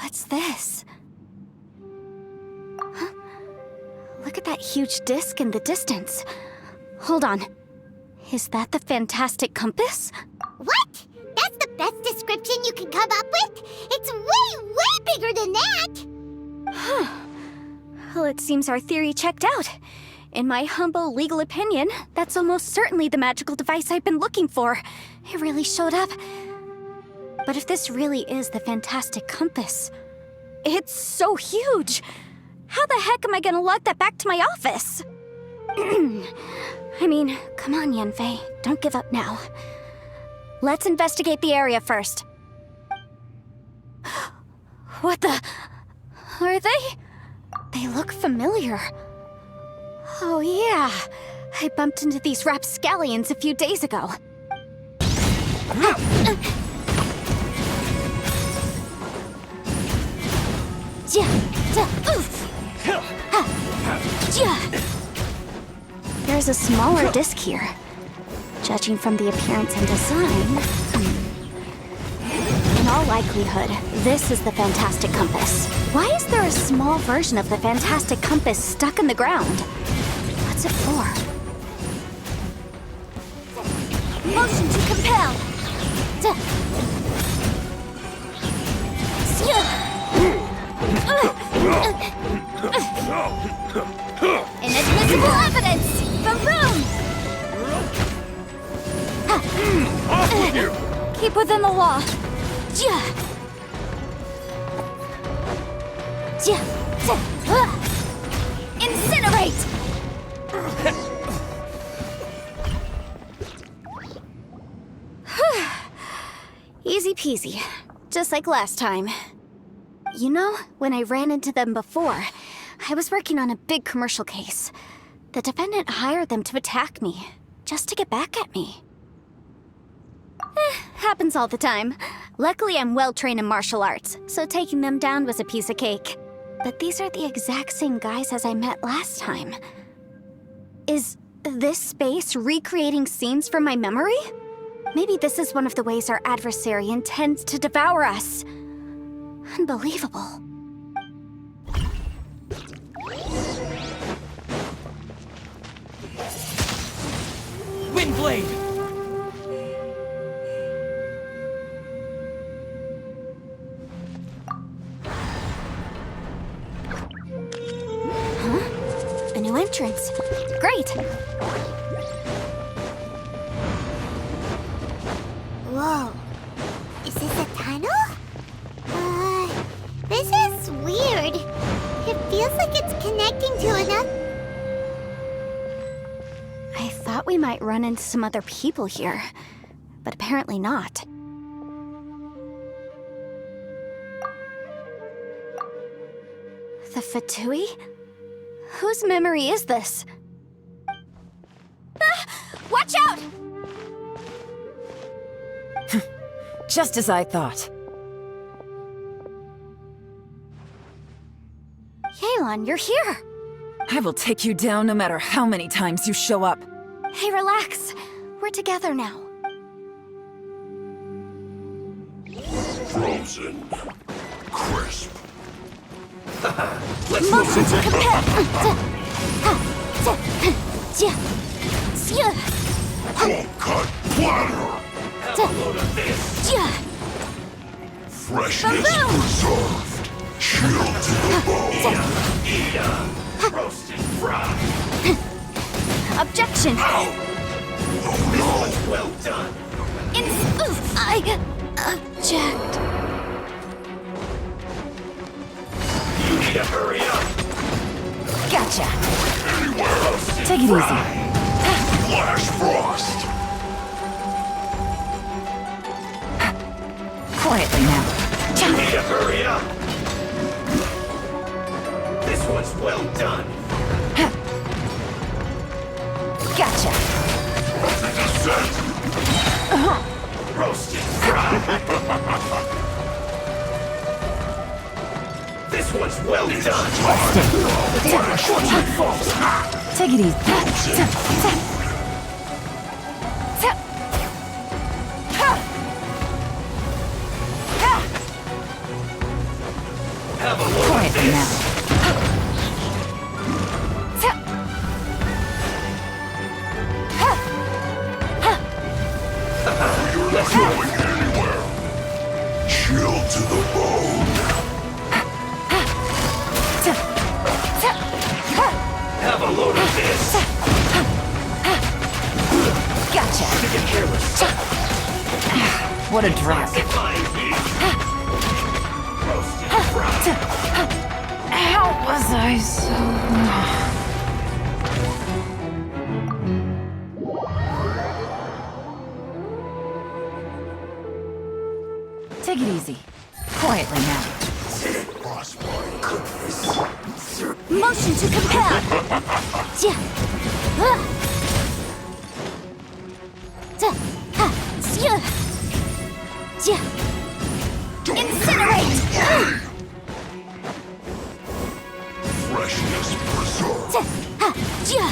What's this? Huh? Look at that huge disc in the distance. Hold on. Is that the fantastic compass? What? That's the best description you can come up with? It's way, way bigger than that! Huh. Well, it seems our theory checked out. In my humble legal opinion, that's almost certainly the magical device I've been looking for. It really showed up. But if this really is the fantastic compass, it's so huge! How the heck am I gonna lug that back to my office? I mean, come on, Yanfei. Don't give up now. Let's investigate the area first. What the... Are they? They look familiar. Oh yeah, I bumped into these rapscallions a few days ago. There's a smaller disc here. Judging from the appearance and design... In all likelihood, this is the fantastic compass. Why is there a small version of the fantastic compass stuck in the ground? What's it for? Motion to compel! Inadmissible evidence! Boom! Off with you! Keep within the law. Incinerate! Easy peasy, just like last time. You know, when I ran into them before, I was working on a big commercial case. The defendant hired them to attack me, just to get back at me. Happens all the time. Luckily, I'm well-trained in martial arts, so taking them down was a piece of cake. But these are the exact same guys as I met last time. Is this space recreating scenes from my memory? Maybe this is one of the ways our adversary intends to devour us. Unbelievable. Windblade! A new entrance. Great! Whoa. Is this a tunnel? This is weird. It feels like it's connecting to another... I thought we might run into some other people here, but apparently not. The Fatui? Whose memory is this? Watch out! Just as I thought. Yelan, you're here! I will take you down no matter how many times you show up. Hey, relax. We're together now. Frozen. Crisp. Let's Motion move to it. compare! Cold cut platter. Have a load of this. Freshness Boom. preserved. Chill to the bone. Eat 'em. Roasted fried. Objection! Oh Well done. I object. You need to hurry up. Gotcha. Anywhere. Take it easy. Flash frost. Quietly now. You need to hurry up. This one's well done. Gotcha. Descent. Roasted fried. This one's well done. Take it easy. Have a look at Quietly this. now. You're not going anywhere. Chill to the bone. Have a load of this. Gotcha. To get careless. What a drag. Fine heat. Roasted fried. How was I so... Take it easy. Quietly now. Motion to compel! Ja. Ja. Ha. Sya. Ja. Incinerate! Freshness preserved. Ja. Ha. Ja.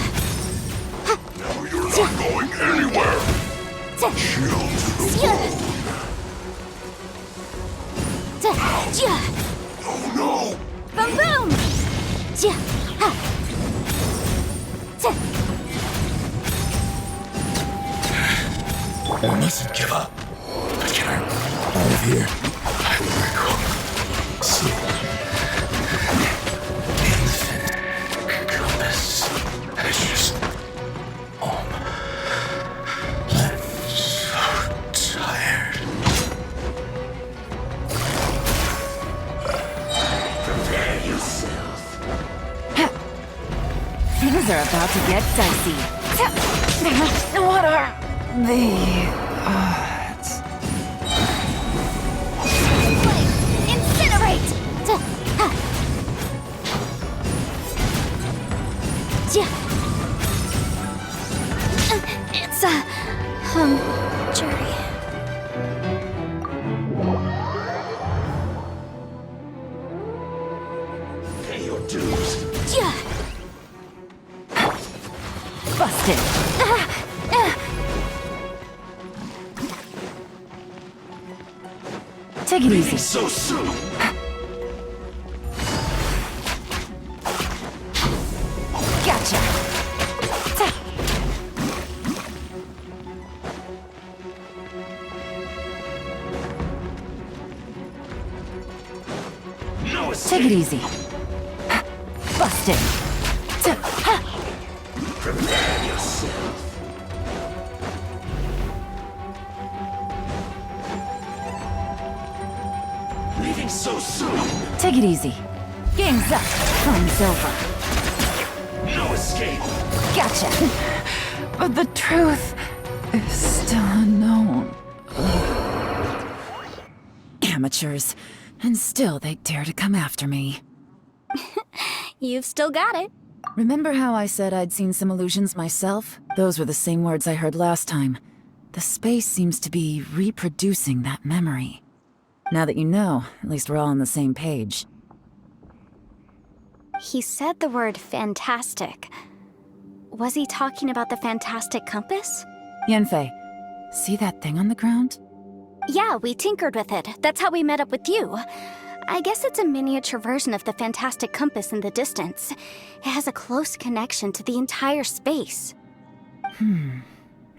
Now you're not going anywhere. Ja. Chill to the Sya. bone. Ja. Ja. Oh no! Boom boom! Ja. Ha. Ja. I mustn't give up. But can I out of here? I will go. See. Infinite compass. It's just... I'm so tired. Prepare yourself. Things are about to get dicey. What are the odds? Incinerate! Ja. Ha. Ja. It's a... jury. Pay your dues. Ja. Busted. Take it easy. So soon. Gotcha. No escape. Take it easy. Busted. Prepare yourself. Leaving so soon. Take it easy. Game's up. Fun's over. No escape. Gotcha. But the truth is still unknown. Amateurs. And still they dare to come after me. You've still got it. Remember how I said I'd seen some illusions myself? Those were the same words I heard last time. The space seems to be reproducing that memory. Now that you know, at least we're all on the same page. He said the word fantastic. Was he talking about the fantastic compass? Yanfei, see that thing on the ground? Yeah, we tinkered with it. That's how we met up with you. I guess it's a miniature version of the fantastic compass in the distance. It has a close connection to the entire space.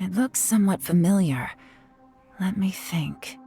It looks somewhat familiar. Let me think.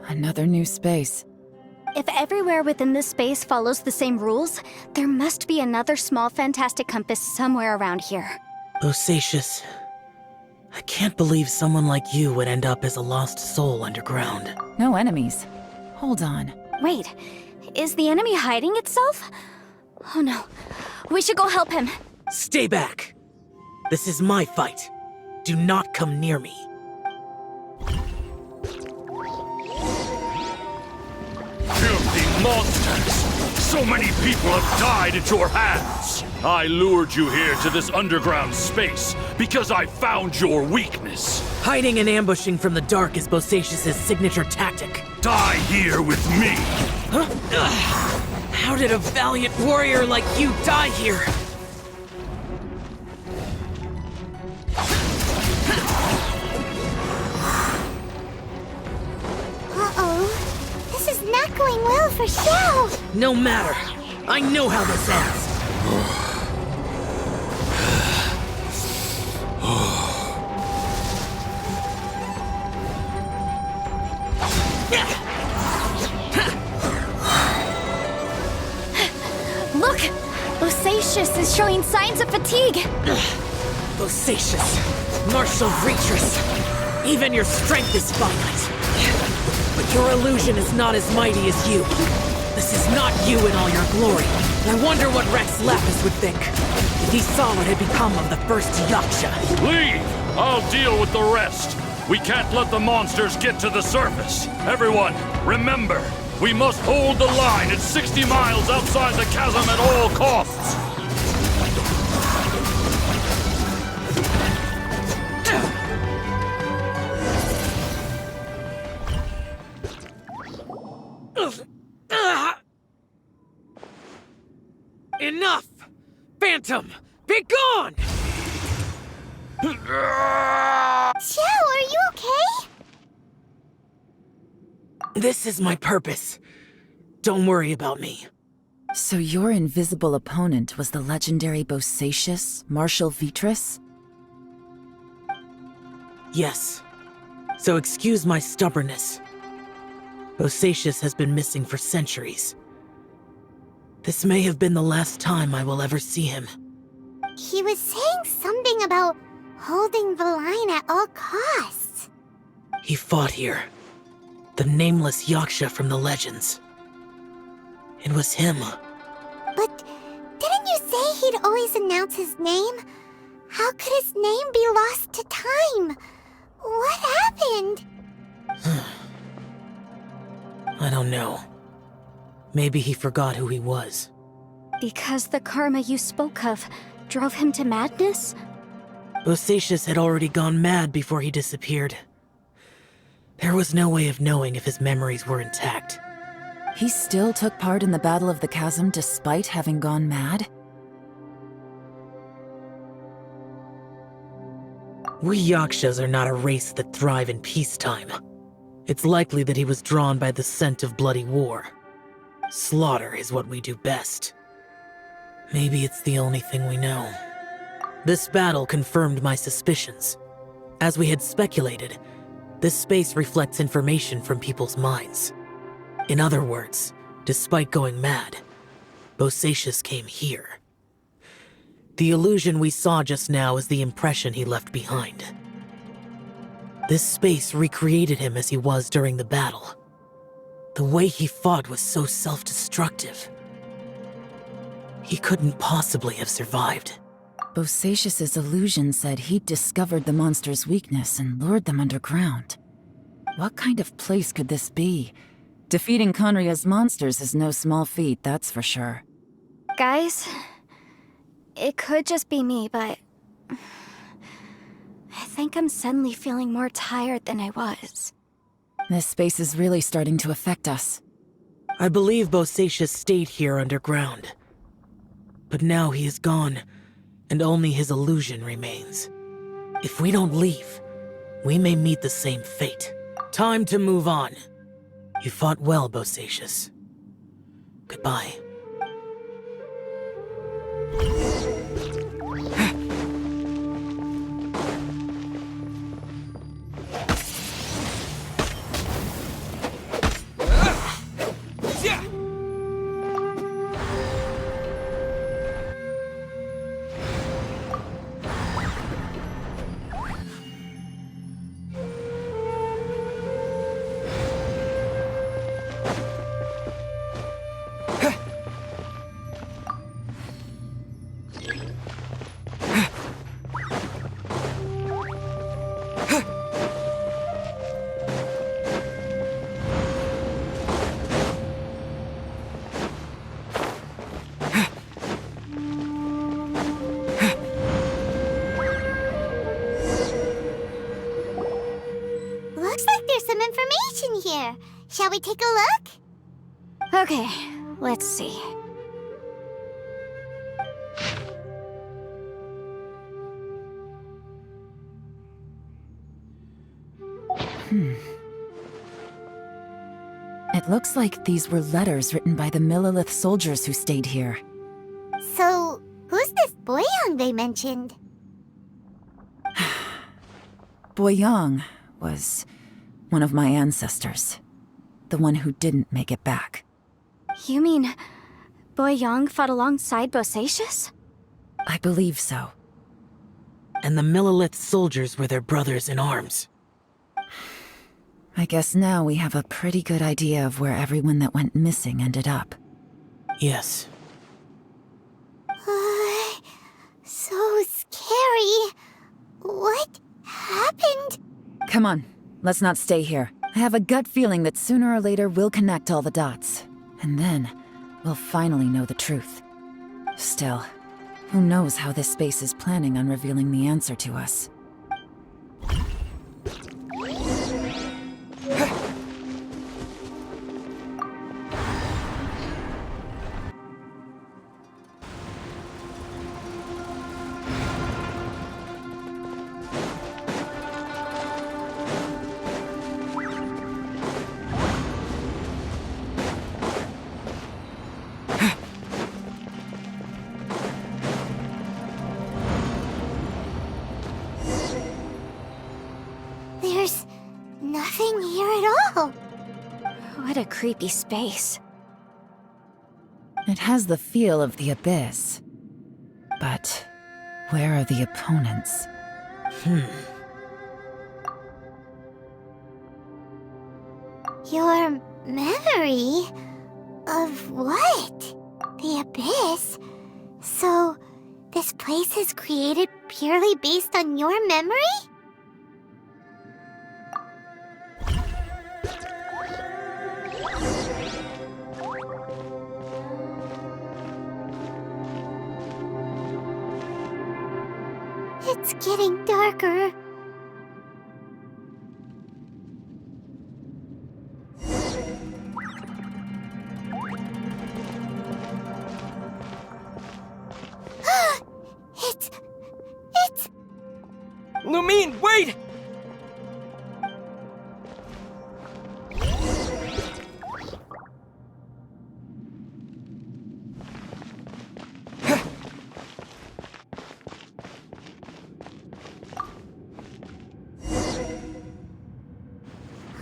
Another new space. If everywhere within this space follows the same rules, there must be another small fantastic compass somewhere around here. Osatius, I can't believe someone like you would end up as a lost soul underground. No enemies. Hold on. Wait, is the enemy hiding itself? Oh no, we should go help him. Stay back! This is my fight. Do not come near me. Filthy monsters! So many people have died at your hands! I lured you here to this underground space because I found your weakness. Hiding and ambushing from the dark is Bosacius' signature tactic. Die here with me! Huh? Ugh. How did a valiant warrior like you die here? Uh-oh. This is not going well for Xiao. No matter. I know how this ends. Look! Bosacius is showing signs of fatigue. Bosacius, Martial Retris, even your strength is finite. But your illusion is not as mighty as you. This is not you in all your glory. I wonder what Rex Lapis would think if he saw what had become of the first Yaksha. Leave! I'll deal with the rest. We can't let the monsters get to the surface. Everyone, remember, we must hold the line at 60 miles outside the chasm at all costs. Enough! Phantom, be gone! Xiao, are you okay? This is my purpose. Don't worry about me. So your invisible opponent was the legendary Bosacius, Martial Vitris? Yes. So excuse my stubbornness. Bosacius has been missing for centuries. This may have been the last time I will ever see him. He was saying something about holding the line at all costs. He fought here. The nameless Yaksha from the legends. It was him. But didn't you say he'd always announce his name? How could his name be lost to time? What happened? I don't know. Maybe he forgot who he was. Because the karma you spoke of drove him to madness? Bosacius had already gone mad before he disappeared. There was no way of knowing if his memories were intact. He still took part in the Battle of the Chasm despite having gone mad? We Yakshas are not a race that thrive in peacetime. It's likely that he was drawn by the scent of bloody war. Slaughter is what we do best. Maybe it's the only thing we know. This battle confirmed my suspicions. As we had speculated, this space reflects information from people's minds. In other words, despite going mad, Bosacius came here. The illusion we saw just now is the impression he left behind. This space recreated him as he was during the battle. The way he fought was so self-destructive. He couldn't possibly have survived. Bosacius's illusion said he'd discovered the monster's weakness and lured them underground. What kind of place could this be? Defeating Conria's monsters is no small feat, that's for sure. Guys, it could just be me, but I think I'm suddenly feeling more tired than I was. This space is really starting to affect us. I believe Bosacius stayed here underground. But now he is gone, and only his illusion remains. If we don't leave, we may meet the same fate. Time to move on. You fought well, Bosacius. Goodbye. there. Shall we take a look? Okay, let's see. It looks like these were letters written by the Millilith soldiers who stayed here. So, who's this Boyang they mentioned? Boyang was one of my ancestors. The one who didn't make it back. You mean Boyang fought alongside Bosacius? I believe so. And the Millilith soldiers were their brothers in arms. I guess now we have a pretty good idea of where everyone that went missing ended up. Yes. So scary. What happened? Come on, let's not stay here. I have a gut feeling that sooner or later we'll connect all the dots. And then, we'll finally know the truth. Still, who knows how this space is planning on revealing the answer to us. There's nothing here at all. What a creepy space. It has the feel of the abyss. But where are the opponents? Your memory? Of what? The abyss? So, this place is created purely based on your memory? It's getting darker. It's... Lumine, wait!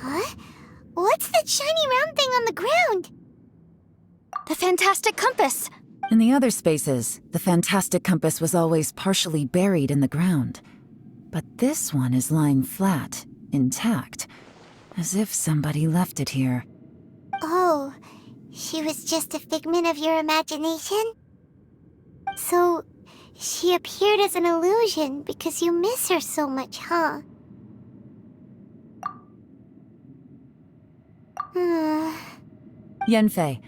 Huh? What's that shiny round thing on the ground? The fantastic compass! In the other spaces, the fantastic compass was always partially buried in the ground. But this one is lying flat, intact, as if somebody left it here. Oh, she was just a figment of your imagination? So, she appeared as an illusion because you miss her so much, huh? Yanfei,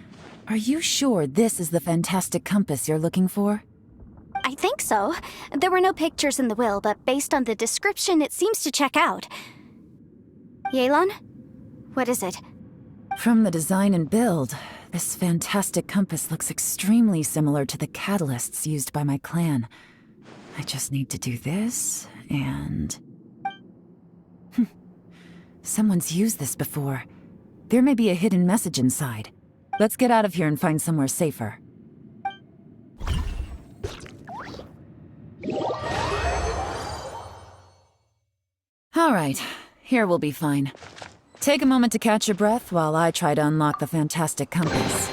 are you sure this is the fantastic compass you're looking for? I think so. There were no pictures in the will, but based on the description, it seems to check out. Yelan? What is it? From the design and build, this fantastic compass looks extremely similar to the catalysts used by my clan. I just need to do this, and... Someone's used this before. There may be a hidden message inside. Let's get out of here and find somewhere safer. All right, here we'll be fine. Take a moment to catch your breath while I try to unlock the fantastic compass.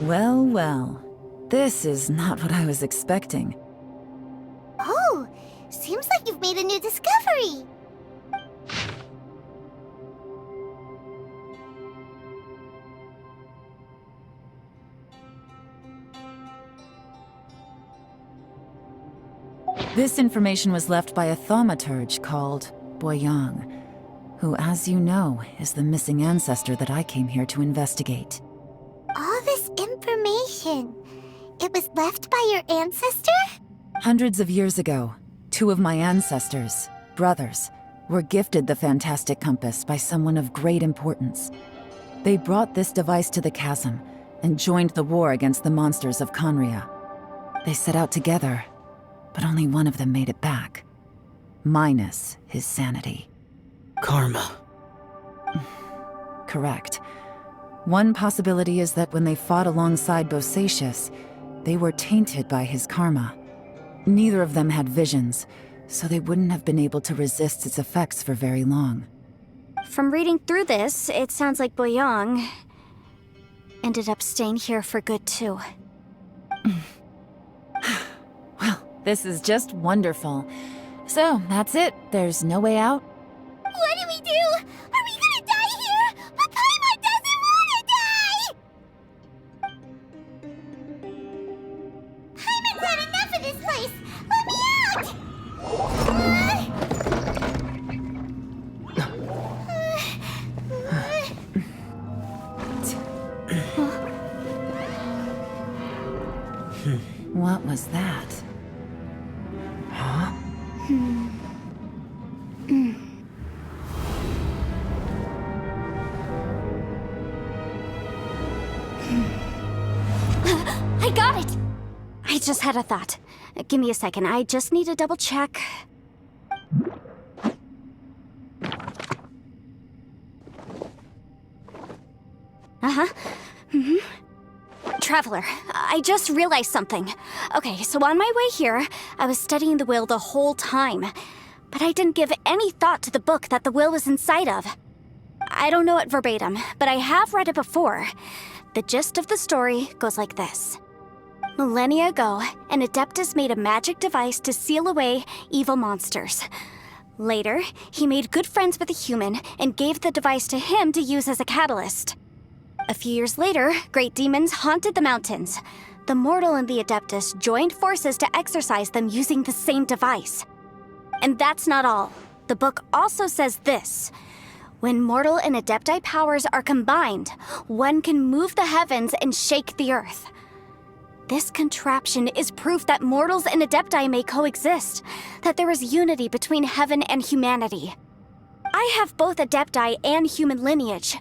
Well, well. This is not what I was expecting. Oh, seems like you've made a new discovery. This information was left by a thaumaturge called Boyang, who, as you know, is the missing ancestor that I came here to investigate. All this information, it was left by your ancestor? Hundreds of years ago, two of my ancestors, brothers, were gifted the fantastic compass by someone of great importance. They brought this device to the chasm and joined the war against the monsters of Conria. They set out together, but only one of them made it back, minus his sanity. Karma. Correct. One possibility is that when they fought alongside Bosacius, they were tainted by his karma. Neither of them had visions, so they wouldn't have been able to resist its effects for very long. From reading through this, it sounds like Boyang ended up staying here for good too. Well, this is just wonderful. So, that's it. There's no way out? What do we do? Are we gonna die here? But Paimon doesn't wanna die! Paimon's had enough of this place! Let me out! What was that? Huh? I got it! I just had a thought. Give me a second, I just need to double check. Traveler, I just realized something. Okay, so on my way here, I was studying the will the whole time. But I didn't give any thought to the book that the will was inside of. I don't know it verbatim, but I have read it before. The gist of the story goes like this. Millennia ago, an Adeptus made a magic device to seal away evil monsters. Later, he made good friends with a human and gave the device to him to use as a catalyst. A few years later, great demons haunted the mountains. The mortal and the Adeptus joined forces to exorcise them using the same device. And that's not all. The book also says this. When mortal and Adepti powers are combined, one can move the heavens and shake the earth. This contraption is proof that mortals and Adepti may coexist, that there is unity between heaven and humanity. I have both Adepti and human lineage.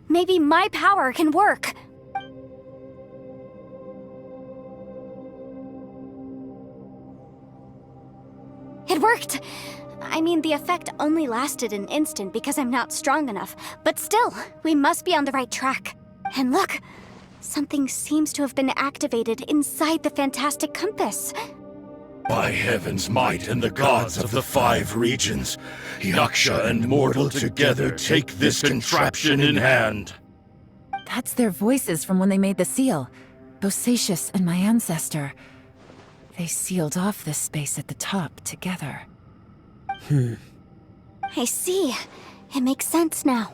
Maybe my power can work. It worked! I mean, the effect only lasted an instant because I'm not strong enough, but still, we must be on the right track. And look, something seems to have been activated inside the fantastic compass. By heaven's might and the gods of the 5 regions, Yaksha and mortal together take this contraption in hand. That's their voices from when they made the seal. Bosacius and my ancestor. They sealed off this space at the top together. I see. It makes sense now.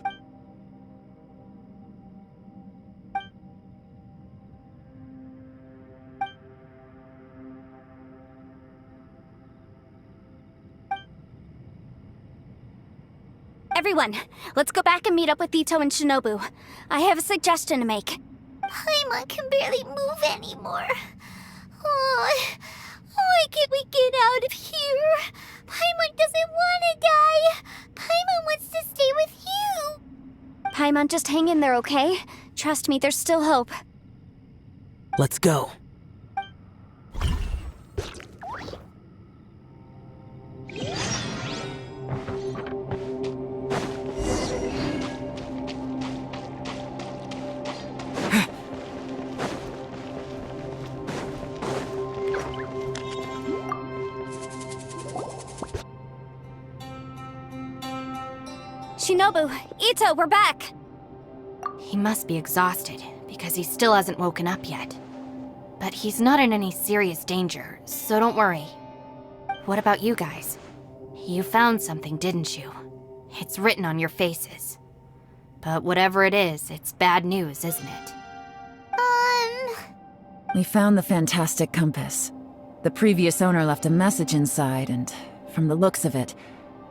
Everyone, let's go back and meet up with Ito and Shinobu. I have a suggestion to make. Paimon can barely move anymore. Oh, why can't we get out of here? Paimon doesn't want to die. Paimon wants to stay with you. Paimon, just hang in there, okay? Trust me, there's still hope. Let's go. Shinobu, Ito, we're back! He must be exhausted, because he still hasn't woken up yet. But he's not in any serious danger, so don't worry. What about you guys? You found something, didn't you? It's written on your faces. But whatever it is, it's bad news, isn't it? We found the fantastic compass. The previous owner left a message inside, and from the looks of it,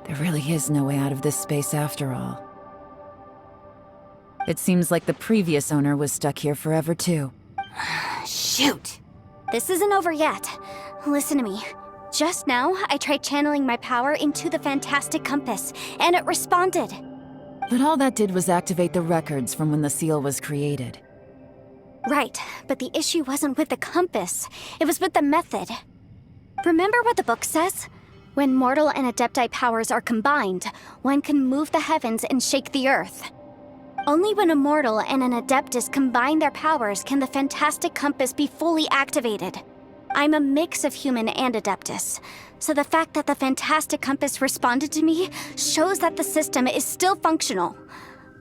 there really is no way out of this space after all. It seems like the previous owner was stuck here forever too. Shoot! This isn't over yet. Listen to me. Just now, I tried channeling my power into the Fantastic Compass, and it responded. But all that did was activate the records from when the seal was created. Right, but the issue wasn't with the compass. It was with the method. Remember what the book says? When mortal and adepti powers are combined, one can move the heavens and shake the earth. Only when a mortal and an adeptus combine their powers can the Fantastic Compass be fully activated. I'm a mix of human and adeptus, so the fact that the Fantastic Compass responded to me shows that the system is still functional.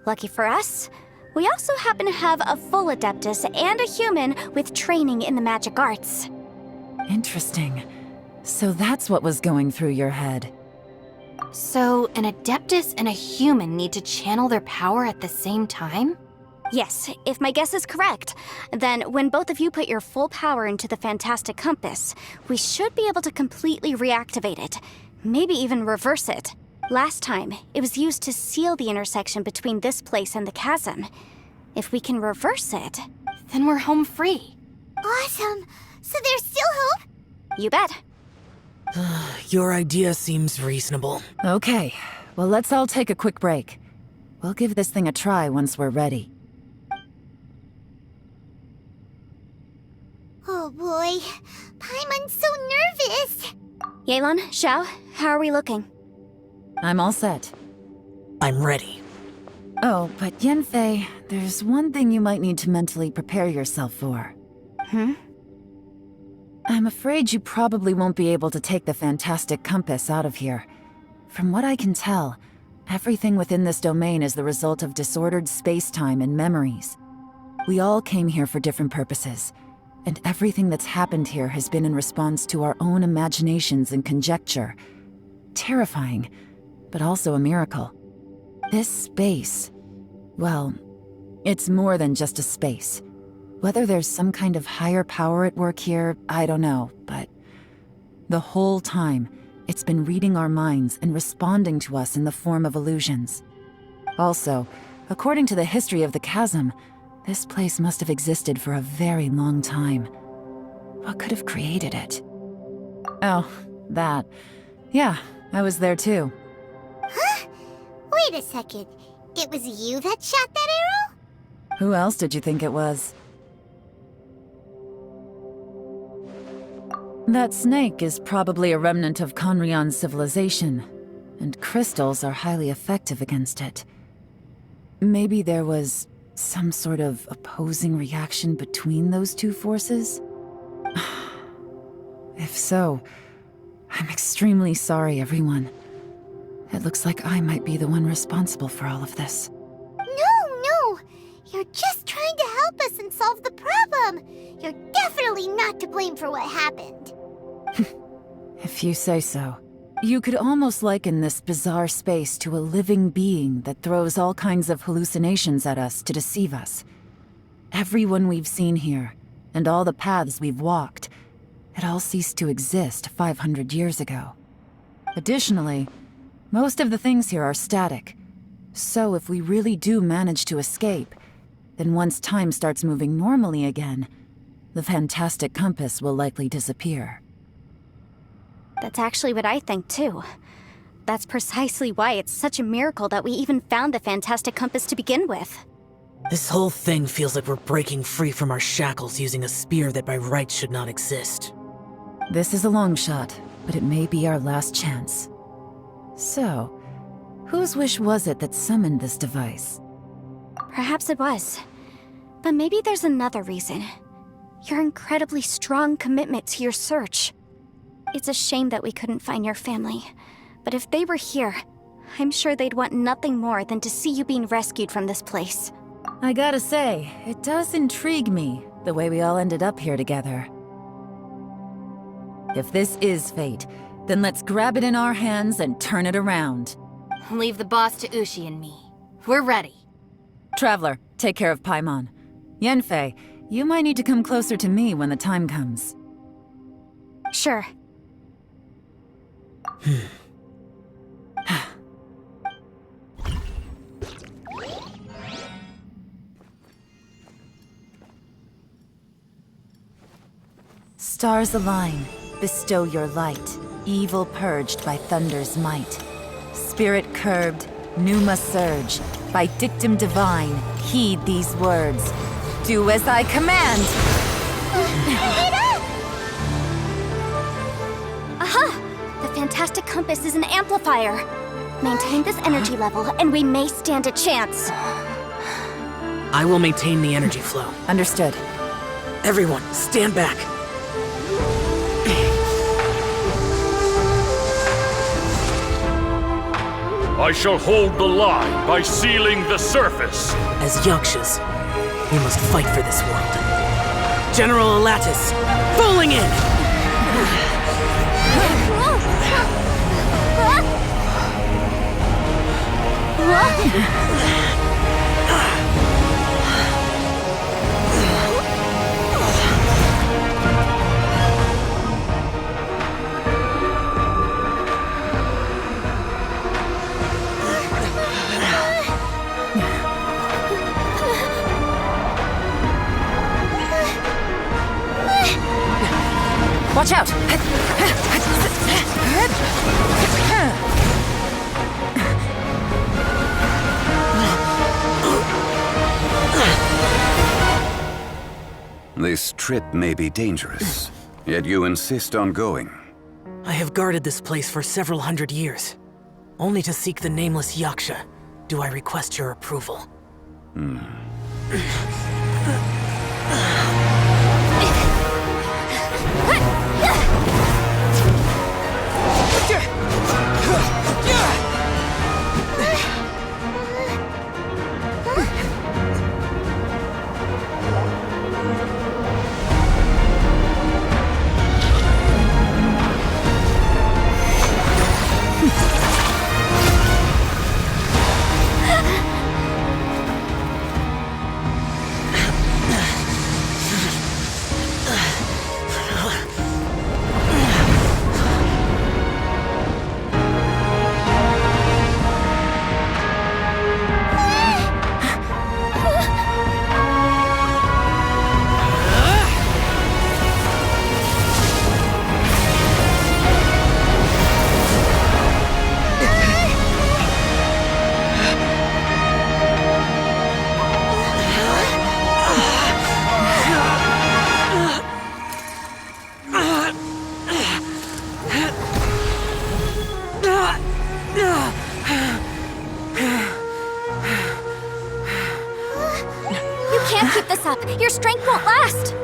Lucky for us, we also happen to have a full adeptus and a human with training in the magic arts. Interesting. So that's what was going through your head. So, an Adeptus and a human need to channel their power at the same time? Yes, if my guess is correct, then when both of you put your full power into the Fantastic Compass, we should be able to completely reactivate it, maybe even reverse it. Last time, it was used to seal the intersection between this place and the chasm. If we can reverse it, Then we're home free. Awesome! So there's still hope? you bet. Your idea seems reasonable. Okay, well let's all take a quick break. We'll give this thing a try once we're ready. Oh boy, Paimon's so nervous! Yelan, Xiao, how are we looking? I'm all set. I'm ready. Oh, but Yanfei, there's one thing you might need to mentally prepare yourself for. I'm afraid you probably won't be able to take the Fantastic Compass out of here. From what I can tell, everything within this domain is the result of disordered space-time and memories. We all came here for different purposes, and everything that's happened here has been in response to our own imaginations and conjecture. Terrifying, but also a miracle. This space, well, it's more than just a space. Whether there's some kind of higher power at work here, I don't know, but the whole time, it's been reading our minds and responding to us in the form of illusions. Also, according to the history of the chasm, this place must have existed for a very long time. What could have created it? Oh, that. Yeah, I was there too. Huh? Wait a second. It was you that shot that arrow? Who else did you think it was? That snake is probably a remnant of Conrion's civilization, and crystals are highly effective against it. Maybe there was some sort of opposing reaction between those two forces? If so, I'm extremely sorry, everyone. It looks like I might be the one responsible for all of this. No! You're just trying to help us and solve the problem! You're definitely not to blame for what happened. If you say so. You could almost liken this bizarre space to a living being that throws all kinds of hallucinations at us to deceive us. Everyone we've seen here, and all the paths we've walked, it all ceased to exist 500 years ago. Additionally, most of the things here are static. So if we really do manage to escape, then once time starts moving normally again, the Fantastic Compass will likely disappear. That's actually what I think too. That's precisely why it's such a miracle that we even found the Fantastic Compass to begin with. This whole thing feels like we're breaking free from our shackles using a spear that by rights should not exist. This is a long shot, but it may be our last chance. So, whose wish was it that summoned this device? Perhaps it was. But maybe there's another reason. Your incredibly strong commitment to your search. It's a shame that we couldn't find your family. But if they were here, I'm sure they'd want nothing more than to see you being rescued from this place. I gotta say, it does intrigue me, the way we all ended up here together. If this is fate, then let's grab it in our hands and turn it around. Leave the boss to Ushi and me. We're ready. Traveler, take care of Paimon. Yanfei, you might need to come closer to me when the time comes. Sure. Stars align, bestow your light. Evil purged by thunder's might. Spirit curbed, pneuma surge. By dictum divine, heed these words. Do as I command! Aha! The fantastic compass is an amplifier. Maintain this energy level, and we may stand a chance. I will maintain the energy flow. Understood. Everyone, stand back. I shall hold the line by sealing the surface. As Yakshas, we must fight for this world. General Alatus, falling in! Watch out! This trip may be dangerous, yet you insist on going. I have guarded this place for several hundred years. Only to seek the nameless Yaksha do I request your approval. Your strength won't last!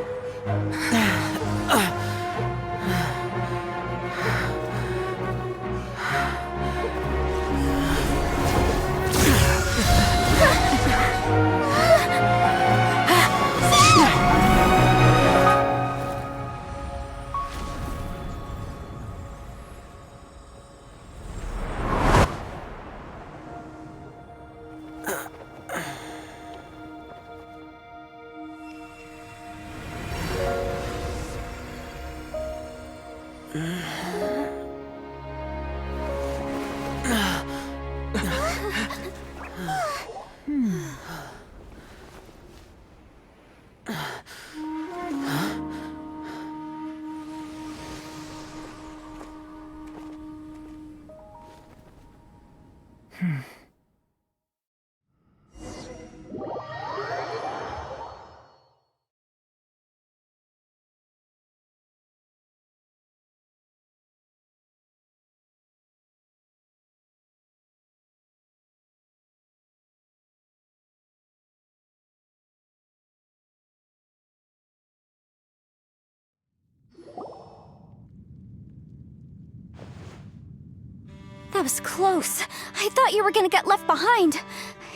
That was close. I thought you were gonna get left behind.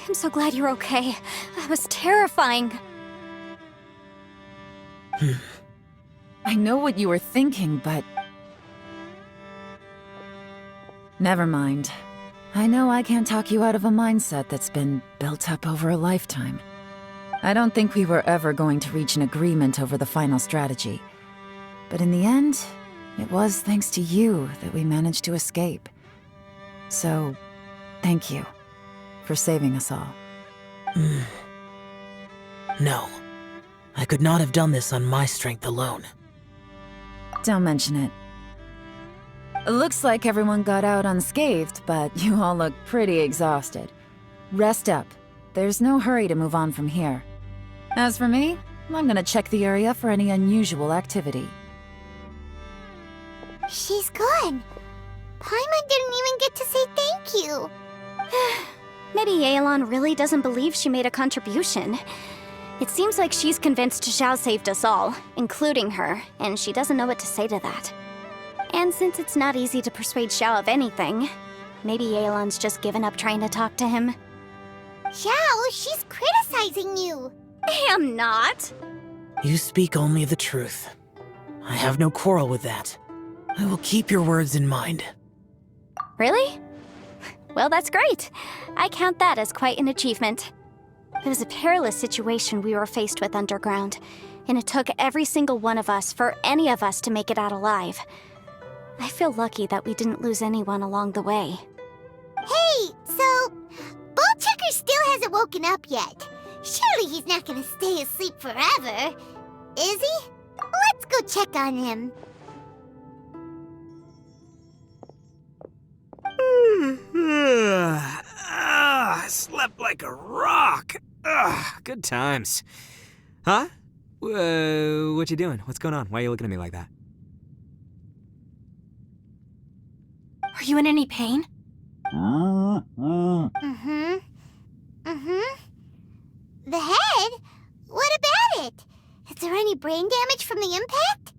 I'm so glad you're okay. That was terrifying. I know what you were thinking, but... Never mind. I know I can't talk you out of a mindset that's been built up over a lifetime. I don't think we were ever going to reach an agreement over the final strategy. But in the end, It was thanks to you that we managed to escape. So, thank you for saving us all. No. I could not have done this on my strength alone. Don't mention it. Looks like everyone got out unscathed, but you all look pretty exhausted. Rest up. There's no hurry to move on from here. As for me, I'm gonna check the area for any unusual activity. She's gone. Paimon didn't even get to say thank you. Maybe Yelan really doesn't believe she made a contribution. It seems like she's convinced Xiao saved us all, including her, and she doesn't know what to say to that. And since it's not easy to persuade Xiao of anything, maybe Yelan's just given up trying to talk to him. Xiao, she's criticizing you. I am not. You speak only the truth. I have no quarrel with that. I will keep your words in mind. Really? Well, that's great. I count that as quite an achievement. It was a perilous situation we were faced with underground, and it took every single one of us for any of us to make it out alive. I feel lucky that we didn't lose anyone along the way. Hey, so Ballchecker still hasn't woken up yet. Surely he's not gonna stay asleep forever, is he? Let's go check on him. Slept like a rock. Good times. Huh? What you doing? What's going on? Why are you looking at me like that? Are you in any pain? The head? What about it? Is there any brain damage from the impact?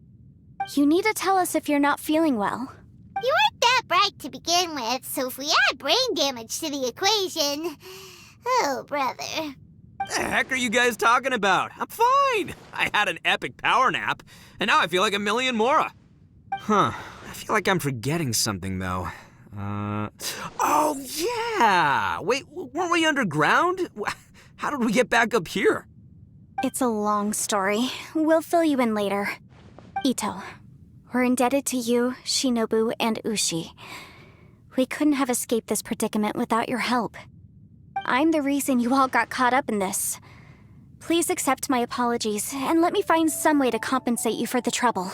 You need to tell us if you're not feeling well. You weren't that bright to begin with, so if we add brain damage to the equation... Oh, brother. The heck are you guys talking about? I'm fine. I had an epic power nap, and now I feel like a million more. Huh. I feel like I'm forgetting something, though. Oh, yeah! Wait, weren't we underground? How did we get back up here? It's a long story. We'll fill you in later. Ito, we're indebted to you, Shinobu, and Ushi. We couldn't have escaped this predicament without your help. I'm the reason you all got caught up in this. Please accept my apologies, and let me find some way to compensate you for the trouble.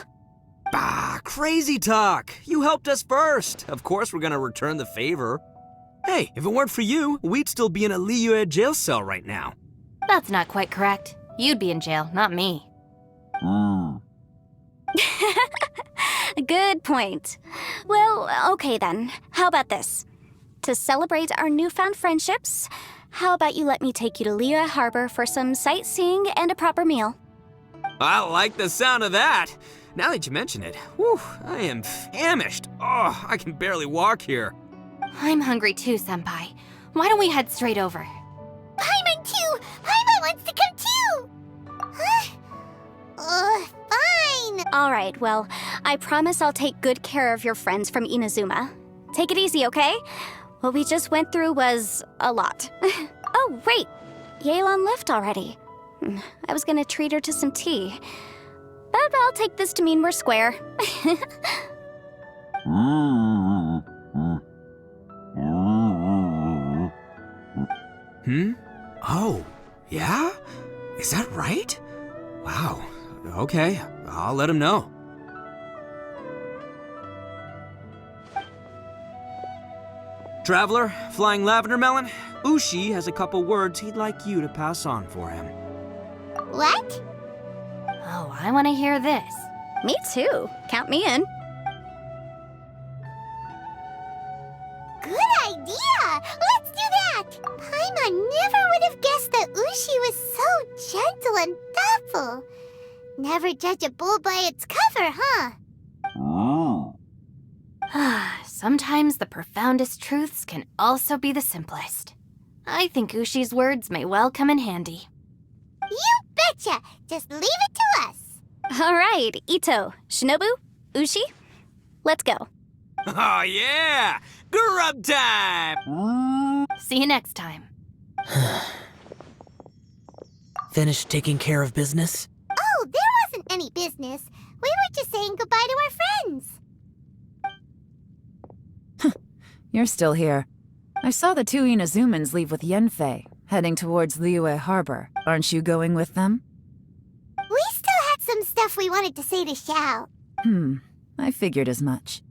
Bah, crazy talk. You helped us first. Of course we're gonna return the favor. Hey, if it weren't for you, we'd still be in a Liyue jail cell right now. That's not quite correct. You'd be in jail, not me. Good point. Well, okay then. How about this? To celebrate our newfound friendships, how about you let me take you to Liyue Harbor for some sightseeing and a proper meal? I like the sound of that. Now that you mention it, whew, I am famished. Oh, I can barely walk here. I'm hungry too, Senpai. Why don't we head straight over? Paimon too! Paimon wants to come too! Huh? Fine! Alright, well, I promise I'll take good care of your friends from Inazuma. Take it easy, okay? What we just went through was a lot. Oh, wait! Yelan left already. I was gonna treat her to some tea. But I'll take this to mean we're square. Oh, yeah? Is that right? Wow. Okay, I'll let him know. Traveler, Flying Lavender Melon, Ushi has a couple words he'd like you to pass on for him. What? Oh, I want to hear this. Me too. Count me in. Good idea! Let's do that! Paimon never would have guessed that Ushi was so gentle and thoughtful. Never judge a bull by its cover, huh? Sometimes the profoundest truths can also be the simplest. I think Ushi's words may well come in handy. You betcha! Just leave it to us! Alright, Ito, Shinobu, Ushi, let's go. Oh yeah! Grub time! See you next time. Finished taking care of business? Oh, there wasn't any business. We were just saying goodbye to our friends. You're still here. I saw the two Inazumans leave with Yenfei, heading towards Liyue Harbor. Aren't you going with them? We still had some stuff we wanted to say to Xiao. I figured as much.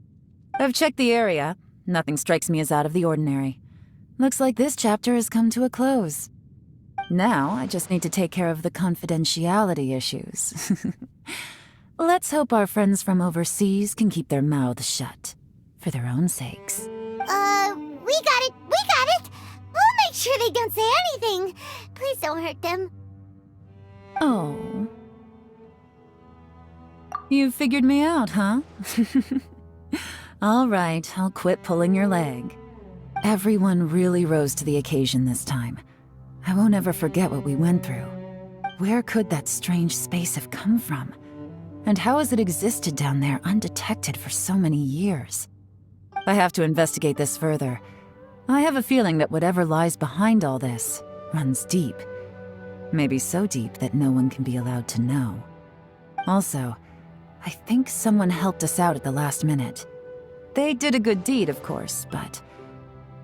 I've checked the area. Nothing strikes me as out of the ordinary. Looks like this chapter has come to a close. Now, I just need to take care of the confidentiality issues. Let's hope our friends from overseas can keep their mouths shut. For their own sakes. We got it! We got it! We'll make sure they don't say anything. Please don't hurt them. Oh. You figured me out, huh? All right, I'll quit pulling your leg. Everyone really rose to the occasion this time. I won't ever forget what we went through. Where could that strange space have come from? And how has it existed down there undetected for so many years? I have to investigate this further. I have a feeling that whatever lies behind all this runs deep. Maybe so deep that no one can be allowed to know. Also, I think someone helped us out at the last minute. They did a good deed, of course, but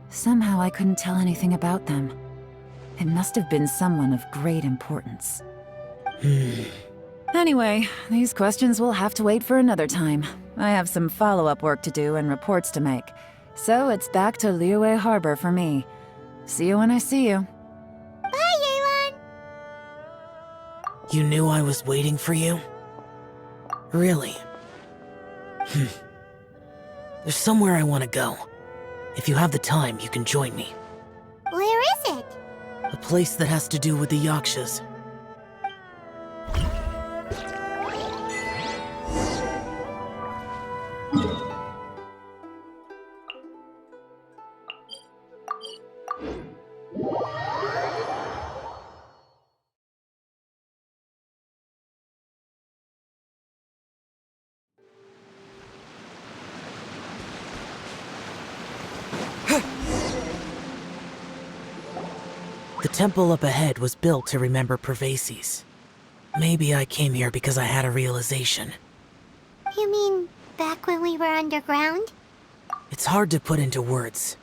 somehow I couldn't tell anything about them. It must have been someone of great importance. Anyway, these questions will have to wait for another time. I have some follow-up work to do and reports to make. So it's back to Liyue Harbor for me. See you when I see you. Bye, Yelan! You knew I was waiting for you? Really? There's somewhere I want to go. If you have the time, you can join me. Where is it? A place that has to do with the Yakshas. The temple up ahead was built to remember Pervases. Maybe I came here because I had a realization. You mean back when we were underground? It's hard to put into words.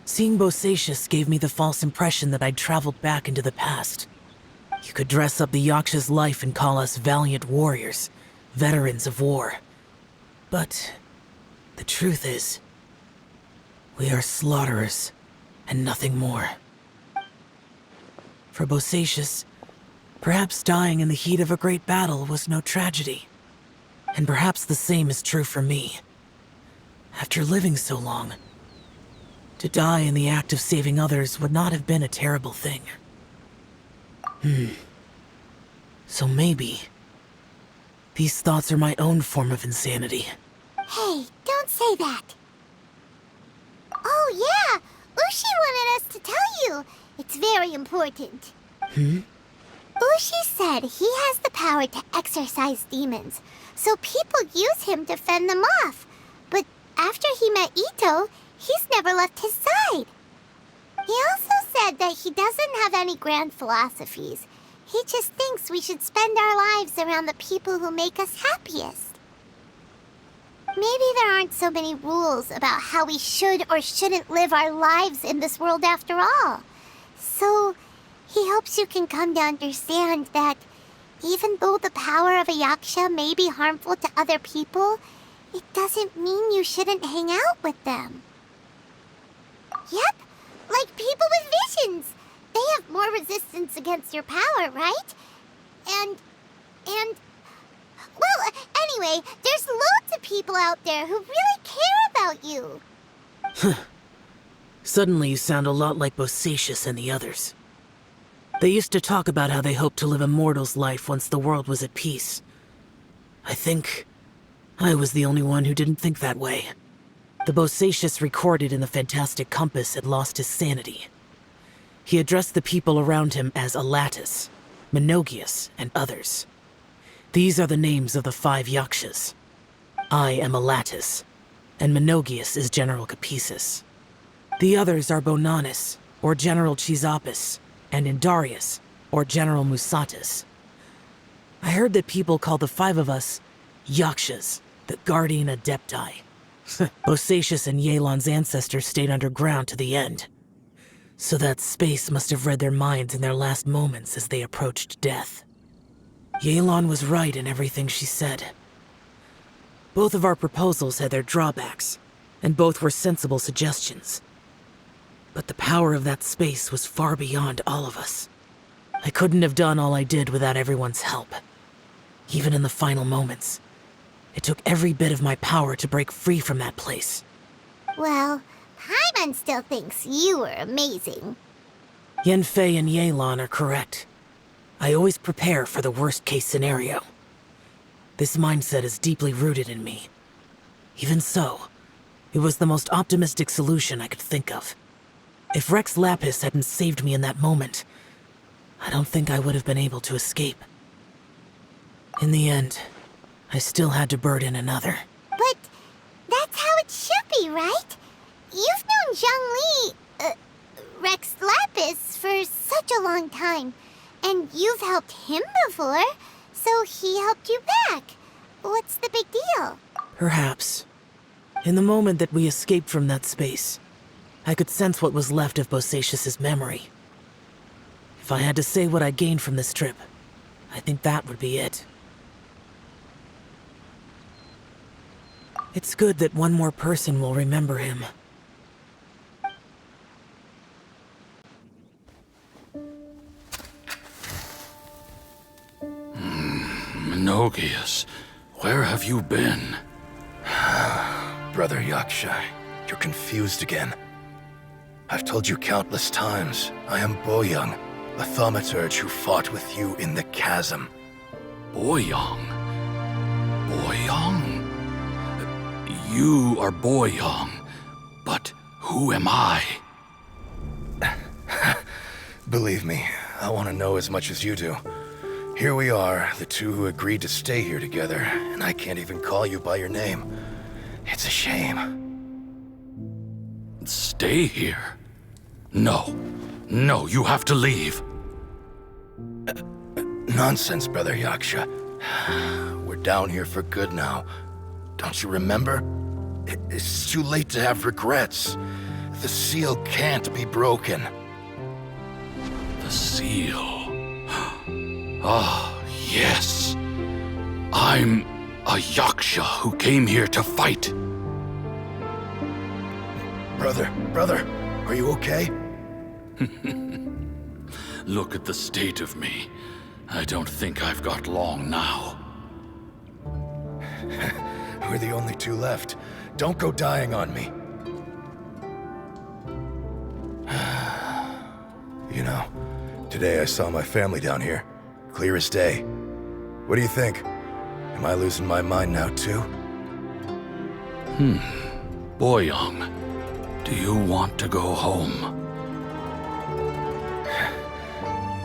Seeing Bosacius gave me the false impression that I'd traveled back into the past. You could dress up the Yaksha's life and call us valiant warriors, veterans of war. But the truth is, we are slaughterers and nothing more. For Bosacius, perhaps dying in the heat of a great battle was no tragedy. And perhaps the same is true for me. After living so long, to die in the act of saving others would not have been a terrible thing. So maybe these thoughts are my own form of insanity. Hey, don't say that. Oh yeah, Ushi wanted us to tell you. It's very important. Ushi said he has the power to exorcise demons, so people use him to fend them off. But after he met Ito, he's never left his side. He also said that he doesn't have any grand philosophies. He just thinks we should spend our lives around the people who make us happiest. Maybe there aren't so many rules about how we should or shouldn't live our lives in this world after all. So, he hopes you can come to understand that even though the power of a yaksha may be harmful to other people, it doesn't mean you shouldn't hang out with them. Yep, like people with visions. They have more resistance against your power, right? And... Well, anyway, there's loads of people out there who really care about you. Suddenly you sound a lot like Bosacius and the others. They used to talk about how they hoped to live a mortal's life once the world was at peace. I think I was the only one who didn't think that way. The Bosacius recorded in the Fantastic Compass had lost his sanity. He addressed the people around him as Alatus, Menogias, and others. These are the names of the 5 Yakshas. I am Alatus, and Menogias is General Capisis. The others are Bonanis, or General Chizapis, and Indarius, or General Musatis. I heard that people call the five of us Yakshas, the Guardian Adepti. Bosacius and Yelan's ancestors stayed underground to the end. So that space must have read their minds in their last moments as they approached death. Yelan was right in everything she said. Both of our proposals had their drawbacks, and both were sensible suggestions. But the power of that space was far beyond all of us. I couldn't have done all I did without everyone's help. Even in the final moments, it took every bit of my power to break free from that place. Well, Paimon still thinks you were amazing. Yanfei and Yelan are correct. I always prepare for the worst-case scenario. This mindset is deeply rooted in me. Even so, it was the most optimistic solution I could think of. If Rex Lapis hadn't saved me in that moment, I don't think I would have been able to escape. In the end, I still had to burden another. But that's how it should be, right? You've known Zhang Li, Rex Lapis, for such a long time. And you've helped him before, so he helped you back. What's the big deal? Perhaps. In the moment that we escaped from that space, I could sense what was left of Bosacius's memory. If I had to say what I gained from this trip, I think that would be it. It's good that one more person will remember him. Menogias, where have you been? Brother Yaksha, you're confused again. I've told you countless times, I am Boyoung, a thaumaturge who fought with you in the chasm. Boyoung? Boyoung? You are Boyoung, but who am I? Believe me, I want to know as much as you do. Here we are, the two who agreed to stay here together, and I can't even call you by your name. It's a shame. Stay here? No. No, you have to leave. Nonsense, Brother Yaksha. We're down here for good now. Don't you remember? It's too late to have regrets. The seal can't be broken. The seal. Ah, yes. I'm a Yaksha who came here to fight. Brother, are you okay? Look at the state of me. I don't think I've got long now. We're the only two left. Don't go dying on me. You know, today I saw my family down here. Clear as day. What do you think? Am I losing my mind now, too? Boyoung, do you want to go home?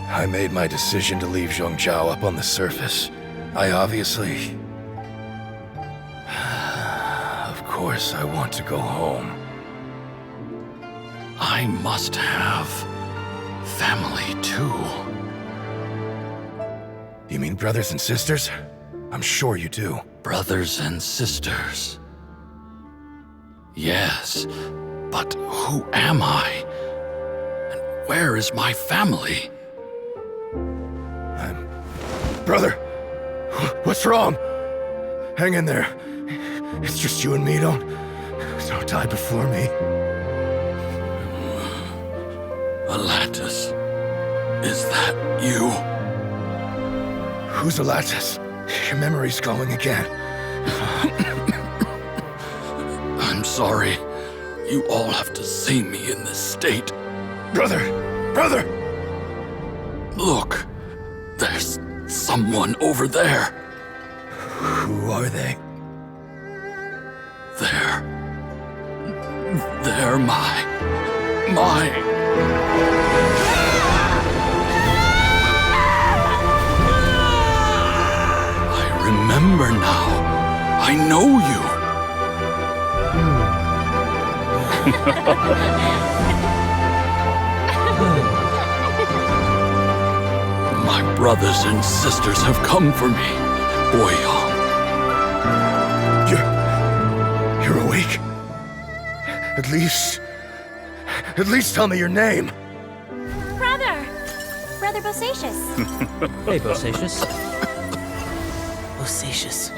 I made my decision to leave Zhongzhou up on the surface. I obviously... Of course I want to go home. I must have family too. You mean brothers and sisters? I'm sure you do. Brothers and sisters. Yes, but who am I? And where is my family? Brother! What's wrong? Hang in there. It's just you and me, don't die before me. Alatus, is that you? Who's Alatus? Your memory's going again. I'm sorry. You all have to see me in this state. Brother! Look, there's someone over there. Who are they? They're my... I remember now. I know you. My brothers and sisters have come for me, Boyong. You're awake? At least tell me your name. Brother Bosacious. Hey, Bosacious. Bosacious.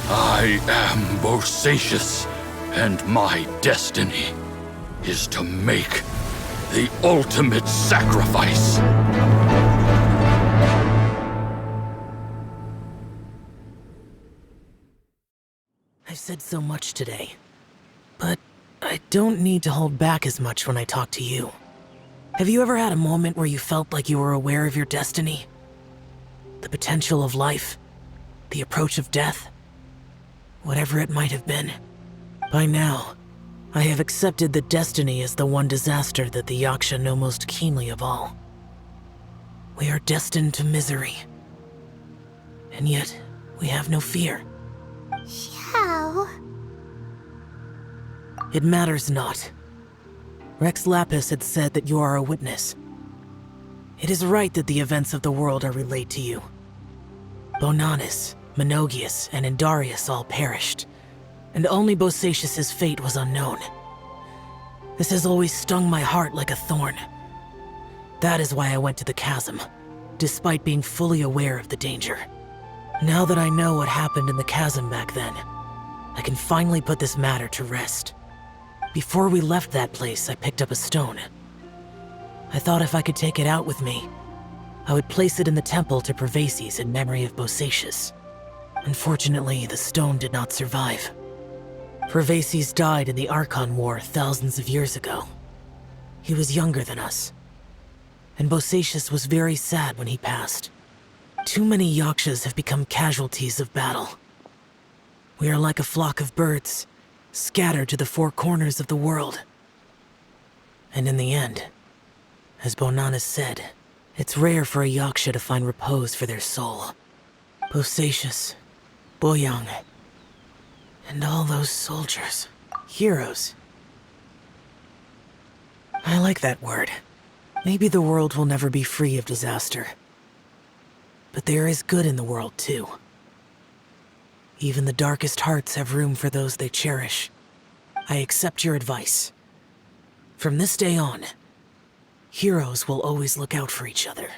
I am Bosacious, and my destiny is to make the ultimate sacrifice. I've said so much today, but I don't need to hold back as much when I talk to you. Have you ever had a moment where you felt like you were aware of your destiny? The potential of life? The approach of death? Whatever it might have been. By now, I have accepted that destiny is the one disaster that the Yaksha know most keenly of all. We are destined to misery. And yet, we have no fear. Xiao. It matters not. Rex Lapis had said that you are a witness. It is right that the events of the world are relayed to you. Bonanis, Menogius, and Indarius all perished, and only Bosacious's fate was unknown. This has always stung my heart like a thorn. That is why I went to the chasm, despite being fully aware of the danger. Now that I know what happened in the chasm back then, I can finally put this matter to rest. Before we left that place, I picked up a stone. I thought if I could take it out with me, I would place it in the temple to Pervases in memory of Bosacious. Unfortunately, the stone did not survive. Pervases died in the Archon War thousands of years ago. He was younger than us, and Bosacious was very sad when he passed. Too many Yakshas have become casualties of battle. We are like a flock of birds, scattered to the four corners of the world. And in the end, as Bonanis said, it's rare for a Yaksha to find repose for their soul. Bosacious, Boyang, and all those soldiers. Heroes. I like that word. Maybe the world will never be free of disaster. But there is good in the world, too. Even the darkest hearts have room for those they cherish. I accept your advice. From this day on, heroes will always look out for each other.